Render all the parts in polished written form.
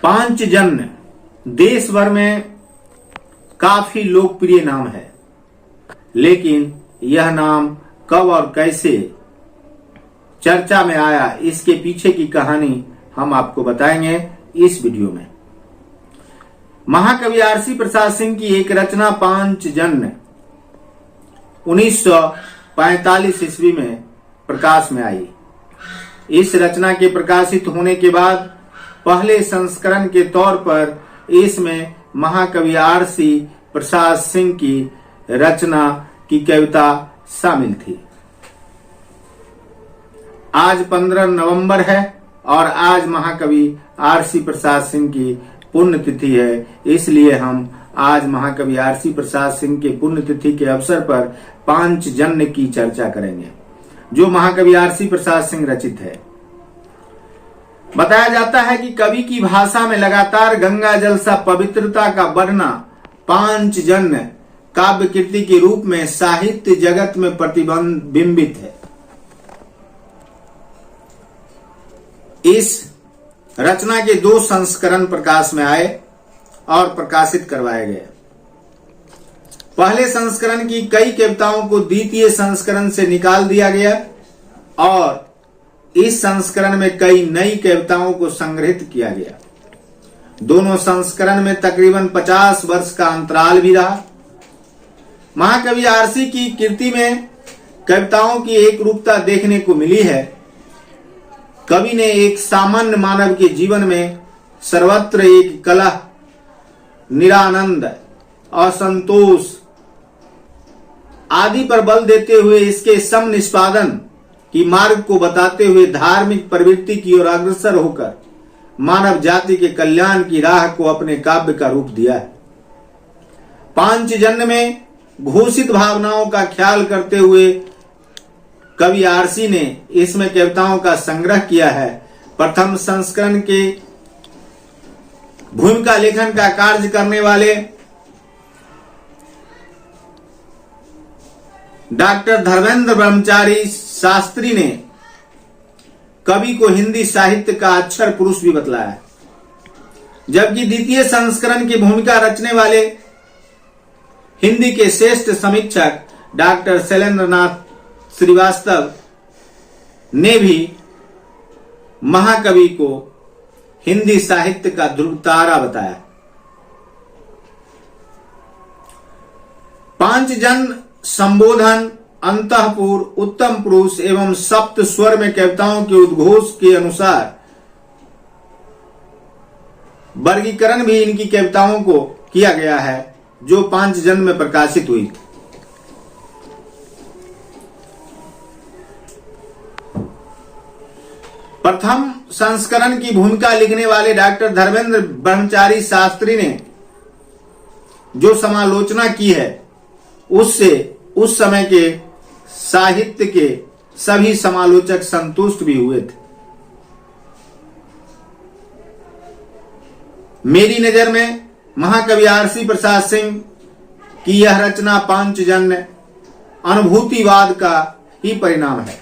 पांचजन्य देश भर में काफी लोकप्रिय नाम है, लेकिन यह नाम कब और कैसे चर्चा में आया, इसके पीछे की कहानी हम आपको बताएंगे इस वीडियो में। महाकवि आरसी प्रसाद सिंह की एक रचना पांचजन्य 1945 ईस्वी में प्रकाश में आई। इस रचना के प्रकाशित होने के बाद पहले संस्करण के तौर पर इसमें महाकवि आरसी प्रसाद सिंह की रचना की कविता शामिल थी। आज 15 नवंबर है और आज महाकवि आरसी प्रसाद सिंह की पुण्यतिथि है, इसलिए हम आज महाकवि आरसी प्रसाद सिंह के पुण्यतिथि के अवसर पर पांचजन्य की चर्चा करेंगे, जो महाकवि आरसी प्रसाद सिंह रचित है। बताया जाता है कि कवि की भाषा में लगातार गंगा जल सा पवित्रता का वर्णना पांचजन्य काव्य कृति के रूप में साहित्य जगत में प्रतिबिंबित है। इस रचना के 2 संस्करण प्रकाश में आए और प्रकाशित करवाए गए। पहले संस्करण की कई कविताओं को द्वितीय संस्करण से निकाल दिया गया और इस संस्करण में कई नई कविताओं को संग्रहित किया गया। दोनों संस्करण में तकरीबन 50 वर्ष का अंतराल भी रहा। महाकवि आरसी की कृति में कविताओं की एक रूपता देखने को मिली है। कवि ने एक सामान्य मानव के जीवन में सर्वत्र एक कलह, निरानंद, असंतोष आदि पर बल देते हुए इसके सम निष्पादन की मार्ग को बताते हुए धार्मिक प्रवृत्ति की ओर अग्रसर होकर मानव जाति के कल्याण की राह को अपने काव्य का रूप दिया है। पांचजन्य में घोषित भावनाओं का ख्याल करते हुए कवि आरसी ने इसमें कविताओं का संग्रह किया है। प्रथम संस्करण के भूमिका लेखन का कार्य करने वाले डॉक्टर धर्मेंद्र ब्रह्मचारी शास्त्री ने कवि को हिंदी साहित्य का अक्षर पुरुष भी बतलाया, जबकि द्वितीय संस्करण की भूमिका रचने वाले हिंदी के श्रेष्ठ समीक्षक डॉक्टर शैलेंद्रनाथ श्रीवास्तव ने भी महाकवि को हिंदी साहित्य का ध्रुव तारा बताया। पांचजन्य संबोधन, अंतःपुर, उत्तम पुरुष एवं सप्त स्वर में कविताओं के उद्घोष के अनुसार वर्गीकरण भी इनकी कविताओं को किया गया है, जो पांचजन्य में प्रकाशित हुई। प्रथम संस्करण की भूमिका लिखने वाले डॉक्टर धर्मेंद्र ब्रह्मचारी शास्त्री ने जो समालोचना की है, उससे उस समय के साहित्य के सभी समालोचक संतुष्ट भी हुए थे। मेरी नजर में महाकवि आरसी प्रसाद सिंह की यह रचना पांचजन्य अनुभूतिवाद का ही परिणाम है।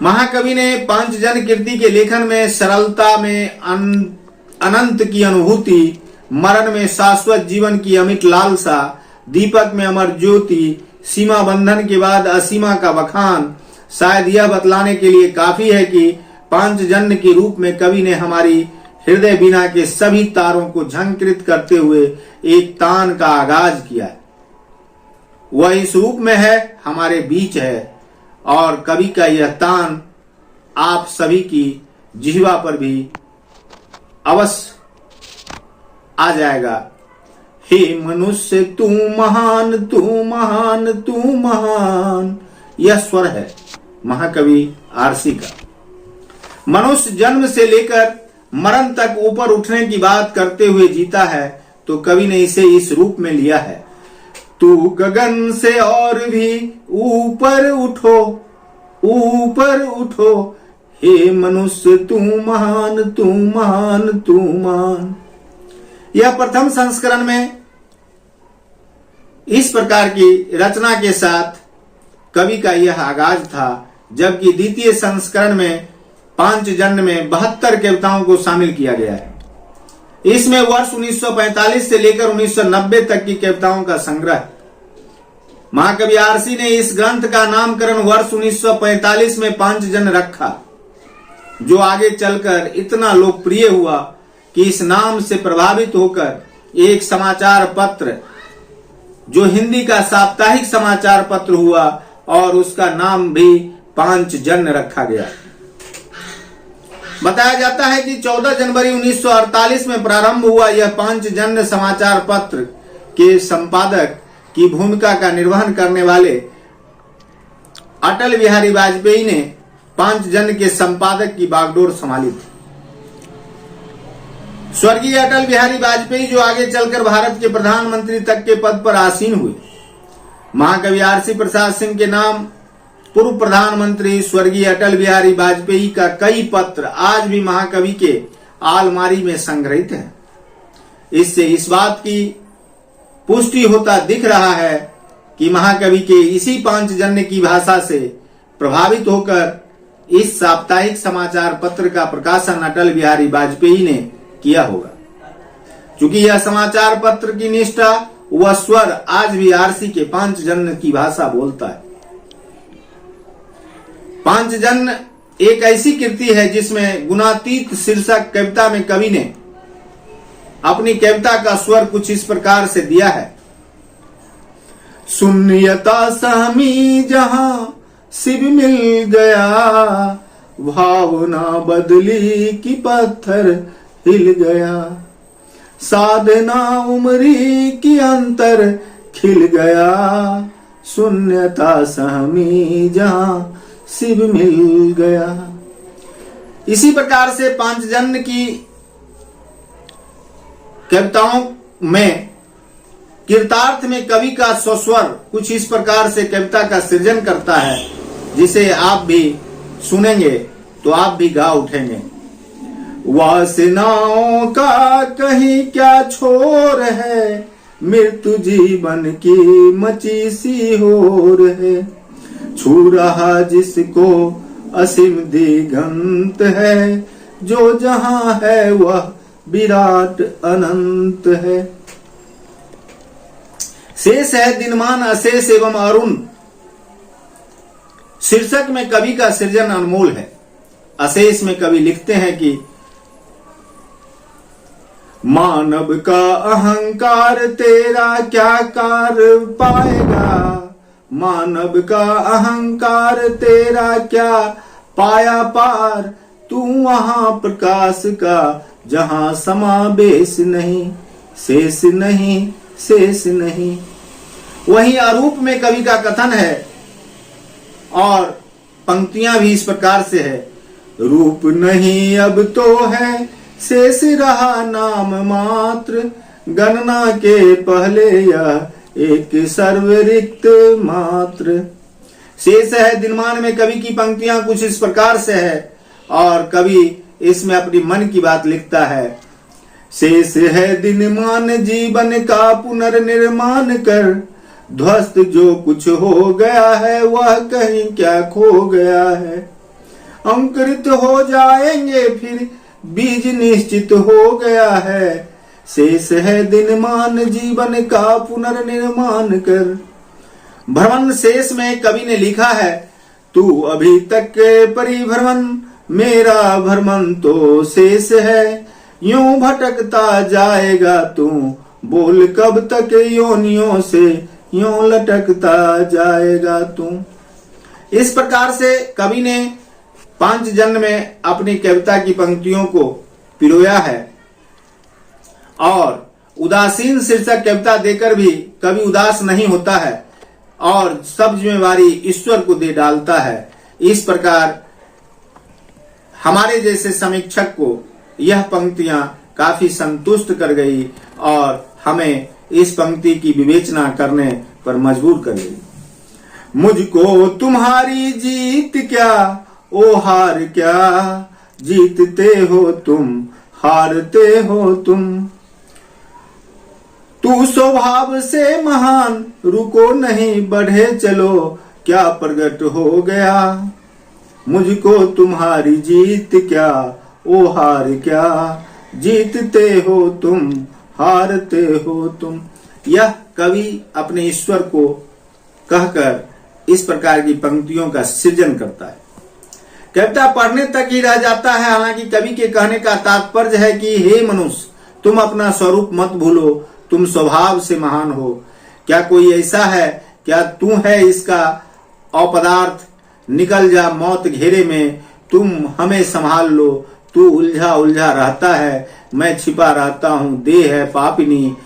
महाकवि ने पांचजन्य कृति के लेखन में सरलता में अनंत की अनुभूति, मरण में शाश्वत जीवन की अमिट लालसा, दीपक में अमर ज्योति, सीमा बंधन के बाद असीमा का बखान शायद यह बतलाने के लिए काफी है कि पांचजन्य के रूप में कवि ने हमारी हृदय बीना के सभी तारों को झंकृत करते हुए एक तान का आगाज किया। वह इस रूप में है, हमारे बीच है, और कवि का यह तान आप सभी की जिह्वा पर भी अवश्य आ जाएगा। हे मनुष्य तू महान, तू महान, तू महान। यह स्वर है महाकवि आरसी का। मनुष्य जन्म से लेकर मरण तक ऊपर उठने की बात करते हुए जीता है, तो कवि ने इसे इस रूप में लिया है। तू गगन से और भी ऊपर उठो, ऊपर उठो, हे मनुष्य तू महान, तू महान, तू महान। यह प्रथम संस्करण में इस प्रकार की रचना के साथ कवि का यह आगाज था, जबकि द्वितीय संस्करण में पांच जन्म में 72 कविताओं को शामिल किया गया है। इसमें वर्ष 1945 से लेकर 1990 तक की कविताओं का संग्रह है। महाकवि आरसी ने इस ग्रंथ का नामकरण वर्ष 1945 में पांचजन्य रखा, जो आगे चलकर इतना लोकप्रिय हुआ कि इस नाम से प्रभावित होकर एक समाचार पत्र, जो हिंदी का साप्ताहिक समाचार पत्र हुआ, और उसका नाम भी पांचजन्य रखा गया। बताया जाता है कि 14 जनवरी 1948 में प्रारंभ हुआ यह पांचजन्य समाचार पत्र के संपादक की भूमिका का निर्वहन करने वाले अटल बिहारी वाजपेयी ने पांचजन्य के संपादक की बागडोर संभाली थी। स्वर्गीय अटल बिहारी वाजपेयी, जो आगे चलकर भारत के प्रधानमंत्री तक के पद पर आसीन हुए, महाकवि आरसी प्रसाद सिंह के नाम पूर्व प्रधानमंत्री स्वर्गीय अटल बिहारी वाजपेयी का कई पत्र आज भी महाकवि के आलमारी में संग्रहित हैं। इससे इस बात की पुष्टि होता दिख रहा है कि महाकवि के इसी पांचजन्य की भाषा से प्रभावित होकर इस साप्ताहिक समाचार पत्र का प्रकाशन अटल बिहारी वाजपेयी ने किया होगा। चूंकि यह समाचार पत्र की निष्ठा व स्वर आज भी आरसी के पांचजन्य की भाषा बोलता है। पांचजन्य एक ऐसी कृति है जिसमें गुणातीत शीर्षक कविता में कवि ने अपनी कविता का स्वर कुछ इस प्रकार से दिया है। शून्यता सहमी जहां शिव मिल गया, भावना बदली कि पत्थर हिल गया, साधना उमरी की अंतर खिल गया, शून्यता सहमी जहां शिव मिल गया। इसी प्रकार से पांचजन्य की कविताओं में कृतार्थ में कवि का स्वस्वर कुछ इस प्रकार से कविता का सृजन करता है, जिसे आप भी सुनेंगे तो आप भी गा उठेंगे। वासनाओं का कहीं क्या छोर है, मृत्यु जीवन की मची सी होर है, छू रहा जिसको असीम दिगंत है, जो जहां है वह विराट अनंत है। शेष है दिनमान अशेष एवं अरुण शीर्षक में कवि का सृजन अनमोल है। अशेष में कवि लिखते हैं कि मानव का अहंकार तेरा क्या कार पाएगा, मानव का अहंकार तेरा क्या पाया पार, तू वहां प्रकाश का जहां समावेश नहीं, शेष नहीं शेष नहीं। वही अरूप में कवि का कथन है और पंक्तियां भी इस प्रकार से है। रूप नहीं अब तो है, शेष रहा नाम मात्र, गणना के पहले यह एक सर्वरिक्त मात्र। शेष है दिनमान में कवि की पंक्तियां कुछ इस प्रकार से है और कवि इसमें अपनी मन की बात लिखता है। शेष है दिनमान जीवन का पुनर्निर्माण कर, ध्वस्त जो कुछ हो गया है वह कहीं क्या खो गया है, अंकुरित हो जाएंगे फिर बीज निश्चित हो गया है, शेष है दिनमान जीवन का पुनर्निर्माण कर। भ्रमण शेष में कवि ने लिखा है, तू अभी तक के परिभ्रमण मेरा भ्रमण तो शेष है, यूं भटकता जाएगा तू बोल कब तक योनियों से यूं लटकता जाएगा तू। इस प्रकार से कवि ने पांचजन्य में अपनी कविता की पंक्तियों को पिरोया है और उदासीन शीर्षक कविता देकर भी कवि उदास नहीं होता है और सब जिम्मेवारी ईश्वर को दे डालता है। इस प्रकार हमारे जैसे समीक्षक को यह पंक्तियां काफी संतुष्ट कर गई और हमें इस पंक्ति की विवेचना करने पर मजबूर कर गई। मुझको तुम्हारी जीत क्या ओ हार क्या, जीतते हो तुम हारते हो तुम, तू स्वभाव से महान रुको नहीं बढ़े चलो, क्या प्रकट हो गया, मुझको तुम्हारी जीत क्या, ओ हार क्या, जीतते हो तुम हारते हो तुम। यह कवि अपने ईश्वर को कहकर इस प्रकार की पंक्तियों का सृजन करता है। कविता पढ़ने तक ही रह जाता है। हालांकि कवि के कहने का तात्पर्य है कि हे मनुष्य, तुम अपना स्वरूप मत भूलो, तुम स्वभाव से महान हो। क्या कोई ऐसा है, क्या तू है इसका अपदार्थ, निकल जा मौत घेरे में, तुम हमें संभाल लो। तू उलझा उलझा रहता है, मैं छिपा रहता हूं, देह है पापिनी।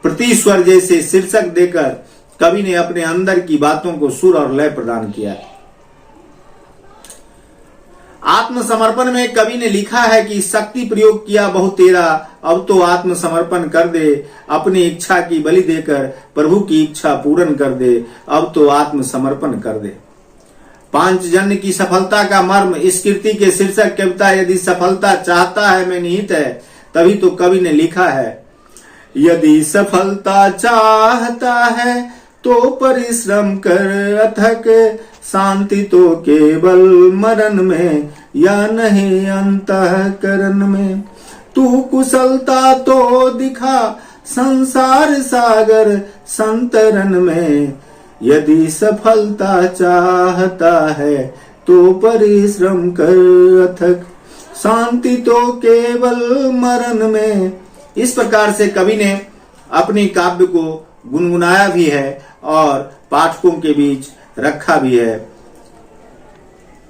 प्रतिस्वर जैसे शीर्षक देकर कवि ने अपने अंदर की बातों को सुर और लय प्रदान किया है। आत्मसमर्पण में कवि ने लिखा है कि शक्ति प्रयोग किया बहु तेरा, अब तो आत्मसमर्पण कर दे, अपनी इच्छा की बलि देकर प्रभु की इच्छा पूर्ण कर दे, अब तो आत्मसमर्पण कर दे। पांचजन्य की सफलता का मर्म इस कृति के शीर्षक कविता यदि सफलता चाहता है में निहित है। तभी तो कवि ने लिखा है, यदि सफलता चाहता है तो परिश्रम कर अथक, शांति तो केवल मरण में या नहीं अंतःकरण में। तू कुशलता तो दिखा संसार सागर संतरण में, यदि सफलता चाहता है तो परिश्रम कर अथक, शांति तो केवल मरण में। इस प्रकार से कवि ने अपनी काव्य को गुनगुनाया भी है और पाठकों के बीच रखा भी है।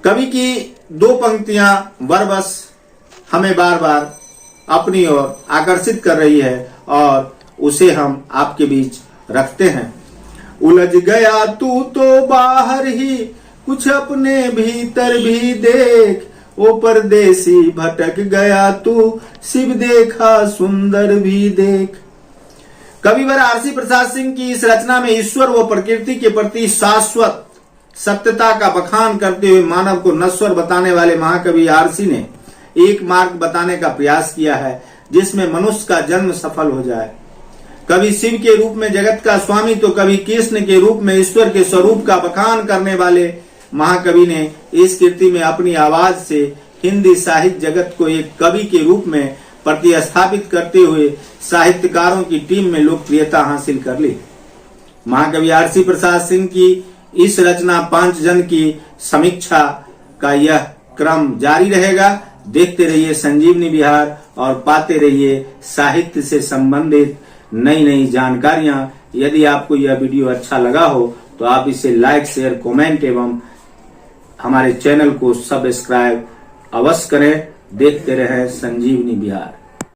कवि की दो पंक्तियां बरबस हमें बार बार अपनी ओर आकर्षित कर रही है और उसे हम आपके बीच रखते हैं। उलझ गया तू तो बाहर ही, कुछ अपने भीतर भी देख, ओ परदेसी भटक गया तू, शिव देखा सुंदर भी देख। कविवर आरसी प्रसाद सिंह की इस रचना में ईश्वर व प्रकृति के प्रति शाश्वत सत्यता का बखान करते हुए मानव को नश्वर बताने वाले महाकवि आरसी ने एक मार्ग बताने का प्रयास किया है जिसमें मनुष्य का जन्म सफल हो जाए। कभी शिव के रूप में जगत का स्वामी तो कभी कृष्ण के रूप में ईश्वर के स्वरूप का बखान करने वाले महाकवि ने इस कृति में अपनी आवाज से हिंदी साहित्य जगत को एक कवि के रूप में प्रतिस्थापित करते हुए साहित्यकारों की टीम में लोकप्रियता हासिल कर ली। महाकवि आरसी प्रसाद सिंह की इस रचना पांचजन की समीक्षा का यह क्रम जारी रहेगा। देखते रहिए संजीवनी विहार और पाते रहिए साहित्य से संबंधित नई नई जानकारियां। यदि आपको यह वीडियो अच्छा लगा हो तो आप इसे लाइक, शेयर, कमेंट एवं हमारे चैनल को सब्सक्राइब अवश्य करें। देखते रहें संजीवनी विहार।